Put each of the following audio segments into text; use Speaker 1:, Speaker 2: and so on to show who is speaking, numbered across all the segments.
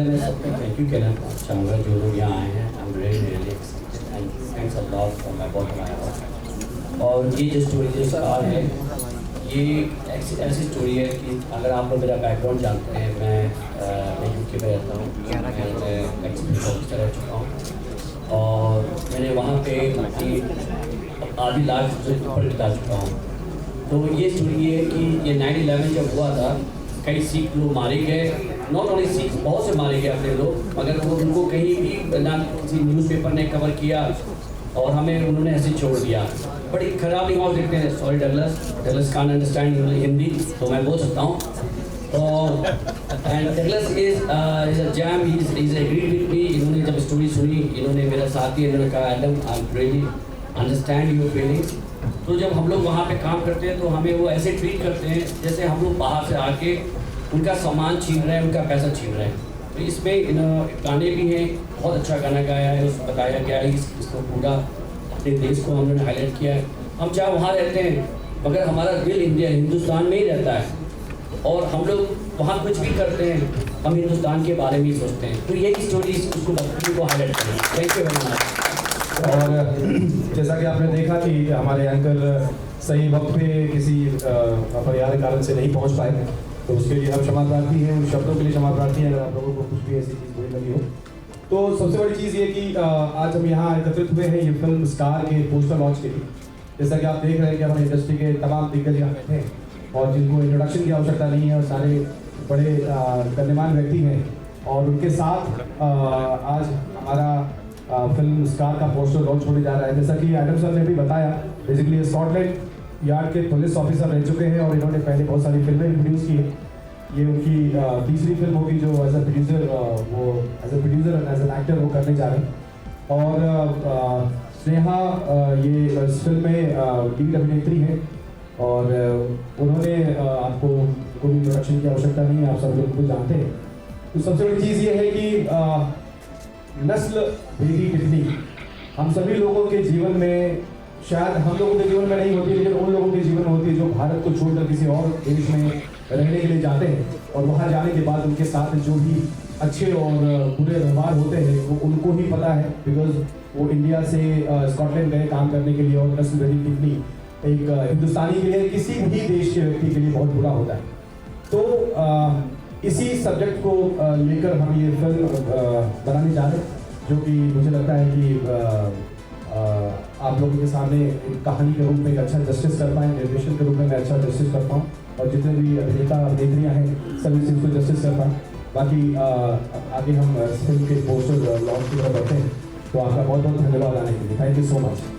Speaker 1: मैं सबको thank you कहना चाहूँगा जो लोग यहाँ आए हैं। I am really excited and thanks a lot from my bottom of my heart. और ये जो स्टोरी जो स्टार है, ये ऐसी स्टोरी है कि अगर आप लोग मेरा बैकग्राउंड जानते हैं, मैं यूके में रहता हूँ, मैं एक्सपीरियंस ऑफिसर रह चुका हूँ और मैंने वहाँ पे अपनी आधी लाख से ऊपर बिता चुका हूँ। तो ये स्टोरी है कि ये 9/11 जब हुआ था, कई सिख लोग मारे गए, नॉट ओनली सिख, बहुत से मारे गए अपने लोग, मगर वो उनको कहीं भी ना किसी न्यूज़पेपर ने कवर किया और हमें उन्होंने ऐसे छोड़ दिया। बड़ी खराब इमाज देखते हैं। सॉरी डगलस कान अंडरस्टैंड हिंदी, तो मैं बोल सकता हूँ। And Douglas is a jam, he is agreed with me. इन्होंने जब स्टोरी सुनी, इन्होंने मेरा साथ दिया, इन्होंने कहा Adam I really understand your feelings. तो जब हम लोग वहाँ पे काम करते हैं तो हमें वो ऐसे ट्रीट करते हैं जैसे हम लोग बाहर से आके उनका सामान छीन रहे हैं, उनका पैसा छीन रहे हैं। तो इसमें गाने भी हैं, बहुत अच्छा गाना गाया है, उसमें बताया गया है इसको पूरा अपने देश को हमने हाईलाइट किया है। हम चाहे वहाँ रहते हैं मगर हमारा दिल इंडिया हिंदुस्तान में ही रहता है और हम लोग वहाँ कुछ भी करते हैं, हम हिंदुस्तान के बारे में ही सोचते हैं। तो यही स्टोरी उसको हाईलाइट करें। Thank you very much.
Speaker 2: और जैसा कि आपने देखा कि हमारे अंकल सही वक्त पे किसी अपरिहार्य कारण से नहीं पहुंच पाए, तो उसके लिए हम क्षमा प्रार्थी हैं, उन शब्दों के लिए क्षमा प्रार्थी हैं अगर आप लोगों को कुछ भी ऐसी चीज़ बुरी लगी हो। तो सबसे बड़ी चीज़ ये कि आज हम यहाँ एकत्रित हुए हैं ये फिल्म स्टार के पोस्टर लॉन्च के लिए। जैसा कि आप देख रहे हैं कि हमारे इंडस्ट्री के तमाम दिग्गज यहाँ बैठे हैं और जिनको इंट्रोडक्शन की आवश्यकता नहीं है और सारे बड़े गण्यमान्य व्यक्ति हैं, और उनके साथ आज हमारा फिल्म स्टार का पोस्टर लॉन्च होने जा रहा है। जैसा कि एडम सर ने भी बताया, बेसिकली स्कॉटलैंड यार्ड के पुलिस ऑफिसर रह चुके हैं और इन्होंने पहले बहुत सारी फिल्में प्रोड्यूस की हैं। ये उनकी तीसरी फिल्म होगी जो as a producer and as an actor वो करने जा रहे हैं। और स्नेहा ये इस फिल्म में लीड अभिनेत्री हैं और उन्होंने आपको कोई इंट्रोडक्शन की आवश्यकता नहीं है, आप सब लोग उनको जानते हैं। तो सबसे बड़ी चीज़ ये है कि नस्ल भेदी कितनी हम सभी लोगों के जीवन में, शायद हम लोगों के जीवन में नहीं होती लेकिन उन लोगों के जीवन में होती है जो भारत को छोड़कर किसी और देश में रहने के लिए जाते हैं और वहाँ जाने के बाद उनके साथ जो भी अच्छे और बुरे व्यवहार होते हैं वो उनको ही पता है, बिकॉज वो इंडिया से स्कॉटलैंड गए काम करने के लिए। और नस्ल भेदी कितनी एक हिंदुस्तानी के लिए, किसी भी देश के व्यक्ति के लिए बहुत बुरा होता है। तो इसी सब्जेक्ट को लेकर हम ये फिल्म बनाने जा रहे हैं, जो कि मुझे लगता है कि आप लोगों के सामने एक कहानी के रूप में एक अच्छा जस्टिस कर पाएँ, निर्देशन के रूप में मैं अच्छा जस्टिस कर पाऊँ और जितने भी अभिनेता अभिनेत्रियाँ हैं सभी से उसको जस्टिस कर पाएँ। बाकी आगे हम फिल्म के पोस्टर लॉन्च की तरफ बढ़ते हैं। तो आपका बहुत बहुत धन्यवाद आने के लिए। Thank you so much.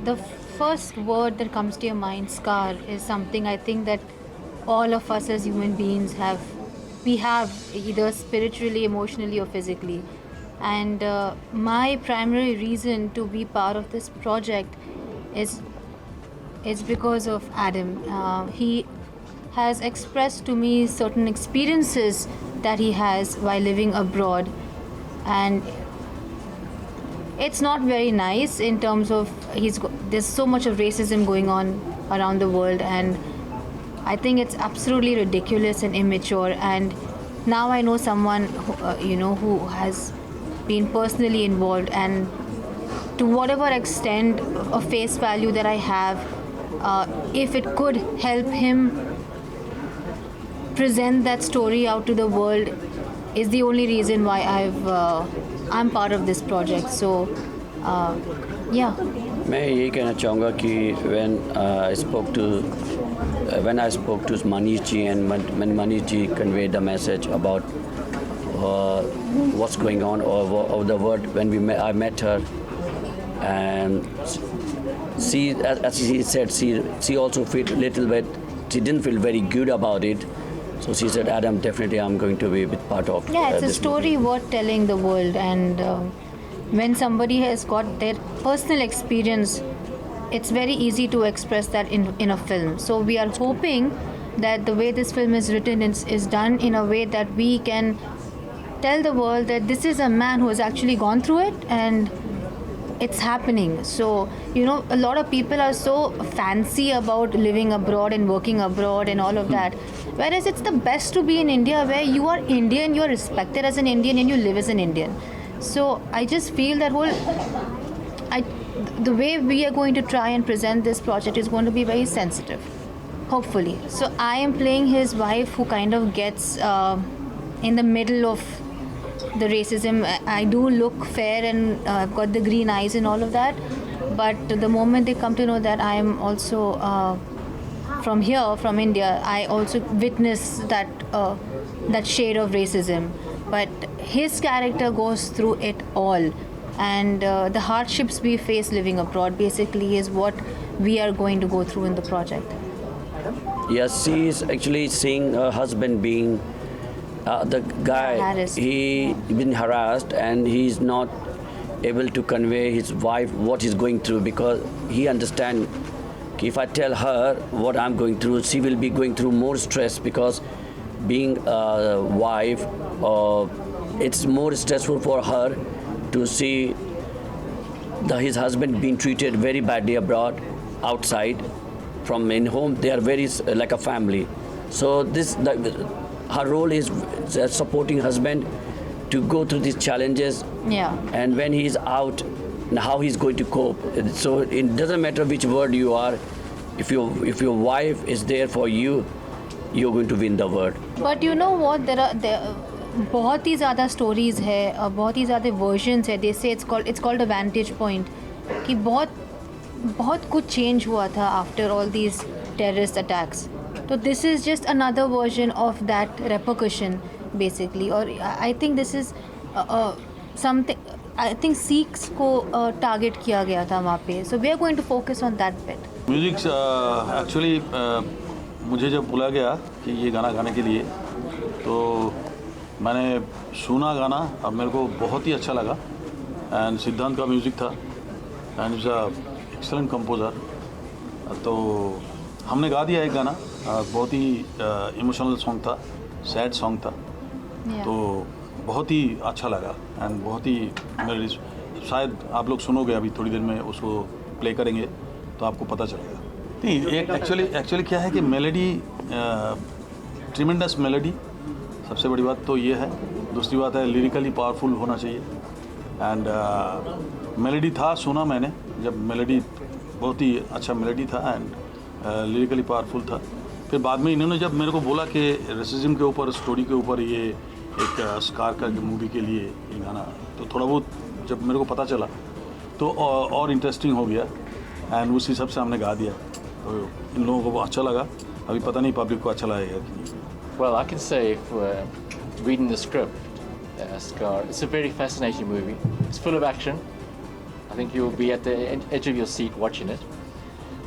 Speaker 3: The first word that comes to your mind, scar, is something I think that all of us as human beings we have either spiritually, emotionally or physically. And my primary reason to be part of this project is because of Adam. He has expressed to me certain experiences that he has while living abroad, and it's not very nice in terms of there's so much of racism going on around the world, and I think it's absolutely ridiculous and immature. And now I know someone who has been personally involved, and to whatever extent of face value that I have, if it could help him present that story out to the world, is the only reason why I'm part of this project. So yeah.
Speaker 1: मैं यही कहना चाहूँगा कि when I spoke to Manish ji, and when Manish ji conveyed the message about what's going on over the world, when I met her, and she, as she said, she also felt a little bit, she didn't feel very good about it. So she said, Adam, definitely I'm going to be a bit part of
Speaker 3: it's a
Speaker 1: this
Speaker 3: story
Speaker 1: movie.
Speaker 3: worth telling the world, and when somebody has got their personal experience, it's very easy to express that in a film. So we are hoping that the way this film is written is done in a way that we can tell the world that this is a man who has actually gone through it, and it's happening. So, a lot of people are so fancy about living abroad and working abroad and all of that. Whereas it's the best to be in India, where you are Indian, you are respected as an Indian, and you live as an Indian. So I just feel that the way we are going to try and present this project is going to be very sensitive, hopefully. So I am playing his wife, who kind of gets in the middle of the racism. I do look fair, and I've got the green eyes and all of that, but the moment they come to know that I am also from here, from India, I also witness that shade of racism. But his character goes through it all, and the hardships we face living abroad basically is what we are going to go through in the project.
Speaker 1: Yes, she is actually seeing her husband being the guy.
Speaker 3: Harassed.
Speaker 1: He been harassed, and he's not able to convey his wife what he's going through, because he understands if I tell her what I'm going through, she will be going through more stress, because being a wife, it's more stressful for her to see his husband being treated very badly abroad, outside. From in home, they are very like a family. So her role is supporting husband to go through these challenges.
Speaker 3: Yeah.
Speaker 1: And when he's out, how he's going to cope. So it doesn't matter which word you are. If your wife is there for you, you're going to win the word.
Speaker 3: But you know what? There बहुत ही ज़्यादा stories है, बहुत ही ज़्यादा versions है. They say it's called a vantage point. कि बहुत कुछ change हुआ था after all these terrorist attacks. So this is just another version of that repercussion, basically. Or I think this is something. I think Sikhs को target किया गया था वहाँ पे. So we are going to focus on that bit.
Speaker 4: Music actually मुझे जब बुला गया कि ये गाना गाने के लिए, तो मैंने सुना गाना, अब मेरे को बहुत ही अच्छा लगा. एंड सिद्धांत का म्यूज़िक था, and is a excellent composer. तो हमने गा दिया एक गाना, बहुत ही इमोशनल सॉन्ग था, सैड सॉन्ग था. तो बहुत ही अच्छा लगा, एंड बहुत ही मेरे शायद आप लोग सुनोगे अभी थोड़ी देर में, उसको प्ले करेंगे तो आपको पता चलेगा. नहीं, एक एक्चुअली क्या है कि मेलोडी, ट्रिमेंडस मेलोडी, सबसे बड़ी बात तो ये है. दूसरी बात है लिरिकली पावरफुल होना चाहिए. एंड मेलोडी था, सुना मैंने, जब मेलोडी बहुत ही अच्छा मेलोडी था, एंड लिरिकली पावरफुल था. फिर बाद में इन्होंने जब मेरे को बोला कि रेसिज्म के ऊपर, स्टोरी के ऊपर ये एक स्कार का मूवी के लिए ये गाना, तो थोड़ा बहुत जब मेरे को पता चला तो और इंटरेस्टिंग हो गया, एंड उस हिसाब से हमने गा दिया. तो इन लोगों को अच्छा लगा. अभी पता नहीं पब्लिक को अच्छा लगेगा कि नहीं.
Speaker 5: Well, I can say, reading the script, Scar, it's a very fascinating movie. It's full of action. I think you'll be at the edge of your seat watching it.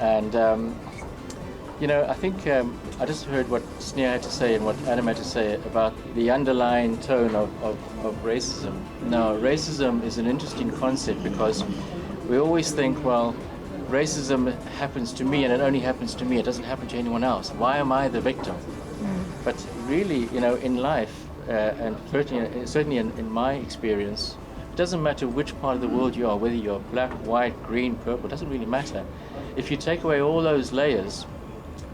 Speaker 5: And, I think I just heard what Sneha had to say and what Adam had to say about the underlying tone of racism. Now, racism is an interesting concept because we always think, well, racism happens to me and it only happens to me. It doesn't happen to anyone else. Why am I the victim? But really, in life, and certainly in my experience, it doesn't matter which part of the world you are, whether you're black, white, green, purple, it doesn't really matter. If you take away all those layers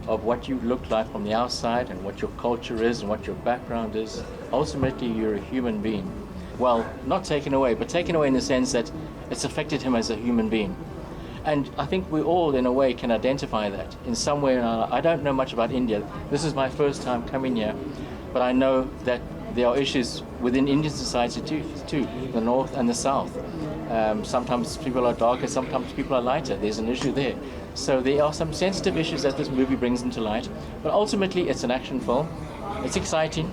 Speaker 5: of what you look like from the outside and what your culture is and what your background is, ultimately you're a human being. Well, not taken away, but taken away in the sense that it's affected him as a human being. And I think we all, in a way, can identify that in some way or another. I don't know much about India. This is my first time coming here, but I know that there are issues within Indian society too, the north and the south. Sometimes people are darker, sometimes people are lighter. There's an issue there. So there are some sensitive issues that this movie brings into light. But ultimately, it's an action film. It's exciting.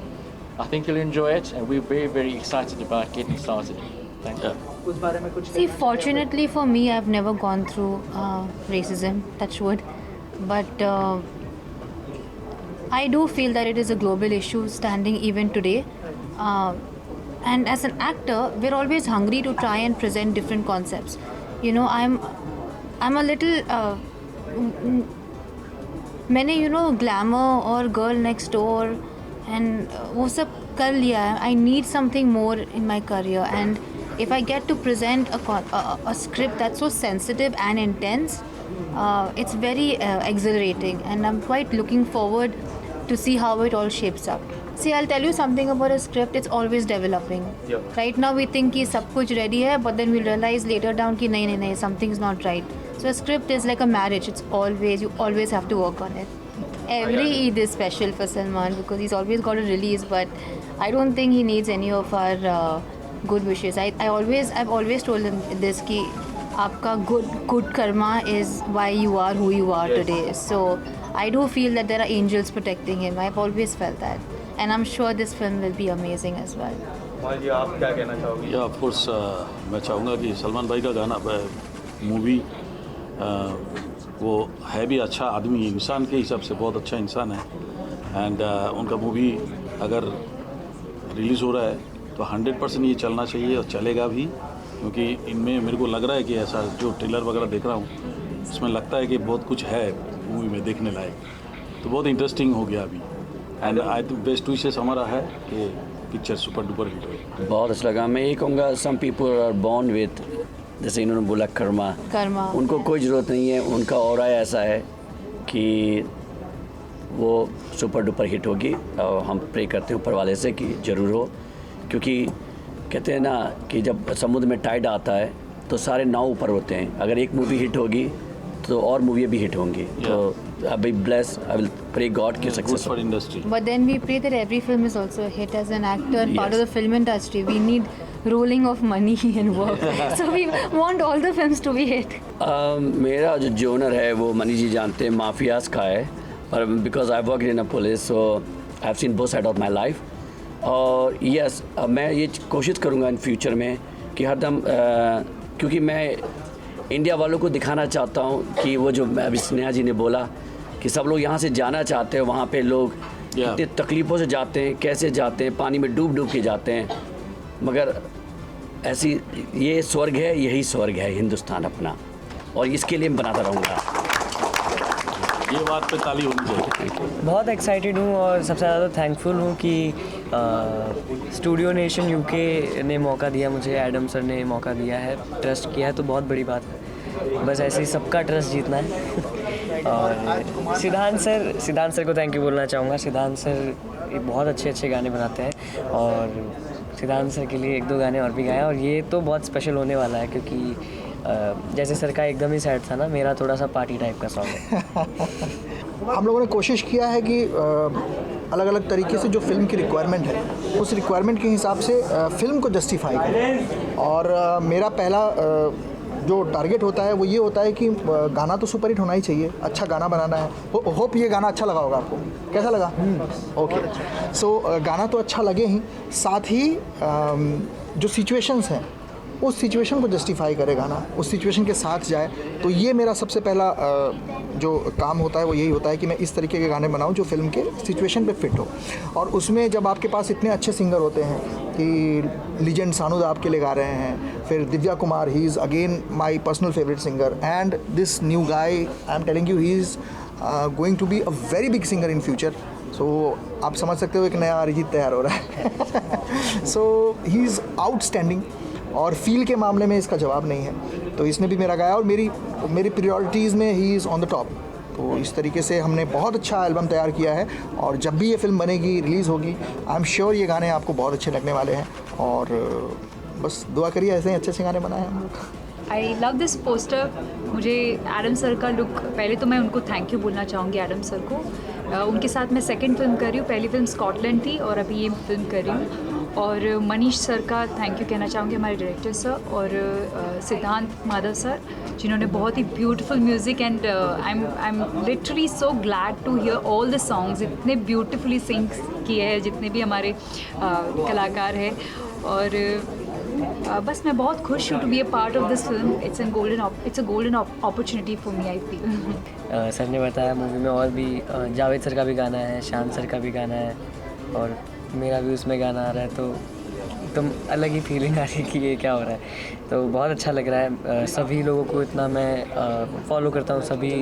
Speaker 5: I think you'll enjoy it, and we're very, very excited about getting started. Thank you.
Speaker 3: See, fortunately for me, I've never gone through racism, touch wood. But I do feel that it is a global issue standing even today. And as an actor, we're always hungry to try and present different concepts. You know, I'm a little मैंने glamour और girl next door and वो सब कर लिया है. I need something more in my career, and if I get to present a script that's so sensitive and intense, it's very exhilarating, and I'm quite looking forward to see how it all shapes up. See, I'll tell you something about a script. It's always developing. Yeah. Right now we think कि सब कुछ ready है, but then we realize later down कि नहीं, something's not right. So a script is like a marriage. You always have to work on it. Every Eid is special for Salman because he's always got a release, but I don't think he needs any of our good wishes. I've always told him this कि आपका good karma is why you are who you are today. So I do feel that there are angels protecting him. I've always felt that, and I'm sure this film will be amazing as well.
Speaker 4: जी आप क्या कहना चाहोगे? Of course मैं चाहूँगा कि सलमान भाई का गाना मूवी वो है भी अच्छा आदमी, इंसान के हिसाब से बहुत अच्छा इंसान है, एंड उनका मूवी अगर रिलीज़ हो रहा है तो 100% ये चलना चाहिए और चलेगा भी, क्योंकि इनमें मेरे को लग रहा है कि ऐसा जो ट्रेलर वगैरह देख रहा हूँ उसमें लगता है कि बहुत कुछ है मूवी में देखने लायक, तो बहुत इंटरेस्टिंग हो गया अभी, and I think best wishes हमारा है कि पिक्चर सुपर डुपर हिट हो. बहुत अच्छा लगा. मैं ये कहूँगा some people are born with, जैसे इन्होंने बोला कर्मा, उनको कोई ज़रूरत नहीं है, उनका ऑरा ऐसा है कि वो सुपर डुपर हिट होगी, और हम प्रे करते हैं ऊपर वाले से कि ज़रूर हो, क्योंकि कहते हैं ना कि जब समुद्र में टाइड आता है तो सारे नाव ऊपर होते हैं. अगर एक मूवी हिट होगी तो और मूवी भी हिट होंगी. तो I'll be blessed. I will pray God give success for industry.
Speaker 3: But then we pray that every film is also a hit. As an actor and part of the film industry, we need rolling of money and work. So we want all the films to be hit.
Speaker 6: मेरा जो genre है वो मनीष जी जानते हैं, mafias का है, और because I worked in a police, so I've seen both sides of my life. और yes, मैं ये कोशिश करूँगा इन फ्यूचर में कि हरदम, क्योंकि मैं इंडिया वालों को दिखाना चाहता हूँ कि वो जो अभी स्नेहा जी ने बोला कि सब लोग यहाँ से जाना चाहते हैं, वहाँ पे लोग कितनी तकलीफ़ों से जाते हैं, कैसे जाते हैं, पानी में डूब के जाते हैं, मगर ऐसी ये स्वर्ग है, यही स्वर्ग है हिंदुस्तान अपना, और इसके लिए मैं बनाता रहूँगा.
Speaker 4: ये बात पे ताली होनी चाहिए.
Speaker 7: बहुत एक्साइटेड हूँ और सबसे ज़्यादा थैंकफुल हूँ कि स्टूडियो नेशन यूके ने मौका दिया मुझे, एडम सर ने मौका दिया है, ट्रस्ट किया है, तो बहुत बड़ी बात है. बस ऐसे ही सबका ट्रस्ट जीतना है. और सिद्धांत सर को थैंक यू बोलना चाहूँगा. सिद्धांत सर बहुत अच्छे गाने बनाते हैं, और सिद्धांत सर के लिए 1-2 गाने और भी गाए, और ये तो बहुत स्पेशल होने वाला है, क्योंकि जैसे सर का एकदम ही सैड था ना, मेरा थोड़ा सा पार्टी टाइप का सॉन्ग है.
Speaker 8: हम लोगों ने कोशिश किया है कि अलग अलग तरीके से जो फिल्म की रिक्वायरमेंट है उस रिक्वायरमेंट के हिसाब से फिल्म को जस्टिफाई करें. और मेरा पहला जो टारगेट होता है वो ये होता है कि गाना तो सुपर हिट होना ही चाहिए, अच्छा गाना बनाना है. होप ये गाना अच्छा लगा होगा आपको. कैसा लगा? ओके. सो गाना तो अच्छा लगे ही, साथ ही जो सिचुएशंस हैं उस सिचुएशन को जस्टिफाई करे गाना, उस सिचुएशन के साथ जाए. तो ये मेरा सबसे पहला जो काम होता है वो यही होता है कि मैं इस तरीके के गाने बनाऊं जो फिल्म के सिचुएशन पे फिट हो. और उसमें जब आपके पास इतने अच्छे सिंगर होते हैं कि लीजेंड सानू आपके लिए गा रहे हैं, फिर Divya Kumar, he is again my personal favourite singer, and this new guy I am telling you he is going to be a very big singer in future. So आप समझ सकते हो एक नया अरिजीत तैयार हो रहा है. सो ही इज़ आउटस्टैंडिंग, और फील के मामले में इसका जवाब नहीं है. तो इसने भी मेरा गाया, और मेरी प्रायोरिटीज़ में he is on the top. तो इस तरीके से हमने बहुत अच्छा एल्बम तैयार किया है, और जब भी ये फिल्म बनेगी, रिलीज़ होगी, आई एम श्योर ये गाने आपको बहुत अच्छे लगने वाले हैं. और बस दुआ करिए ऐसे ही अच्छे गाने बनाए हम लोग.
Speaker 9: I love this poster. मुझे एडम सर का लुक, पहले तो मैं उनको थैंक यू बोलना चाहूँगी एडम सर को। उनके साथ मैं सेकंड फिल्म कर रही हूँ, पहली फिल्म स्कॉटलैंड थी और अभी ये फिल्म कर रही हूँ। और मनीष सर का थैंक यू कहना चाहूँगी, हमारे डायरेक्टर सर, और सिद्धांत माधव सर, जिन्होंने बहुत ही beautiful music and I am literally so glad to hear all the songs. इतने ब्यूटीफुली सिंग किए हैं जितने भी हमारे कलाकार हैं। और बस मैं बहुत खुश हूँ to be a part of this film. It's a golden opportunity for me, I feel.
Speaker 7: Sir ने बताया मूवी में और भी जावेद सर का भी गाना है, शान सर का भी गाना है और मेरा भी उसमें गाना आ रहा है, तो एकदम अलग ही फीलिंग आ रही है कि ये क्या हो रहा है। तो बहुत अच्छा लग रहा है। सभी लोगों को इतना मैं फॉलो करता हूँ, सभी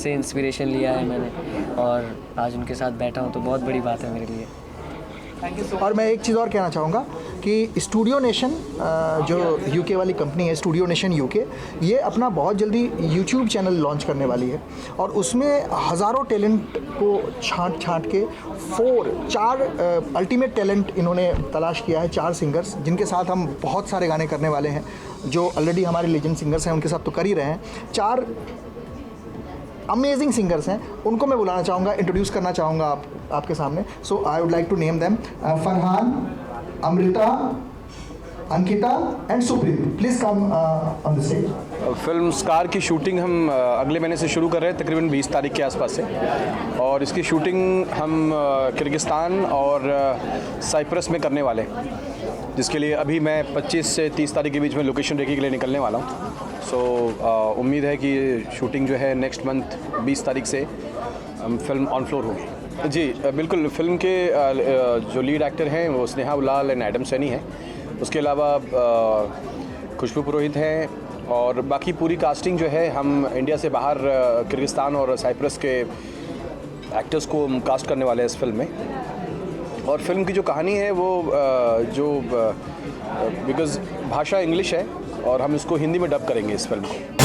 Speaker 7: से इंस्पिरेशन लिया है मैंने और आज उनके साथ बैठा हूँ तो बहुत बड़ी बात है मेरे लिए।
Speaker 8: और मैं एक चीज़ और कहना चाहूँगा कि स्टूडियो नेशन जो यूके वाली कंपनी है, स्टूडियो नेशन यूके, ये अपना बहुत जल्दी यूट्यूब चैनल लॉन्च करने वाली है और उसमें हज़ारों टैलेंट को छांट के 4 अल्टीमेट टैलेंट इन्होंने तलाश किया है, 4 सिंगर्स जिनके साथ हम बहुत सारे गाने करने वाले हैं, जो ऑलरेडी हमारे लेजेंड सिंगर्स हैं उनके साथ तो कर ही रहे हैं। 4 अमेजिंग सिंगर्स हैं, उनको मैं बुलाना चाहूँगा, इंट्रोड्यूस करना चाहूँगा आपके सामने। So I would like to name them Farhan, Amrita, Ankita and Supreem. Please come on the stage.
Speaker 10: Film Scar की शूटिंग हम अगले महीने से शुरू कर रहे हैं, तकरीबन 20 तारीख के आसपास से, और इसकी शूटिंग हम किर्गिस्तान और साइप्रस में करने वाले हैं, जिसके लिए अभी मैं 25 से 30 तारीख के बीच में लोकेशन रेकी के लिए निकलने वाला हूँ। सो उम्मीद है कि शूटिंग जो है नेक्स्ट मंथ 20 तारीख से फिल्म ऑन फ्लोर होगी। जी बिल्कुल, फिल्म के जो लीड एक्टर हैं वो स्नेहा उल्लाल एंड एडम सैनी हैं, उसके अलावा खुशबू पुरोहित हैं और बाकी पूरी कास्टिंग जो है हम इंडिया से बाहर किर्गिस्तान और साइप्रस के एक्टर्स को कास्ट करने वाले हैं इस फिल्म में। और फिल्म की जो कहानी है वो बिकॉज़ भाषा इंग्लिश है और हम इसको हिंदी में डब करेंगे इस फिल्म को।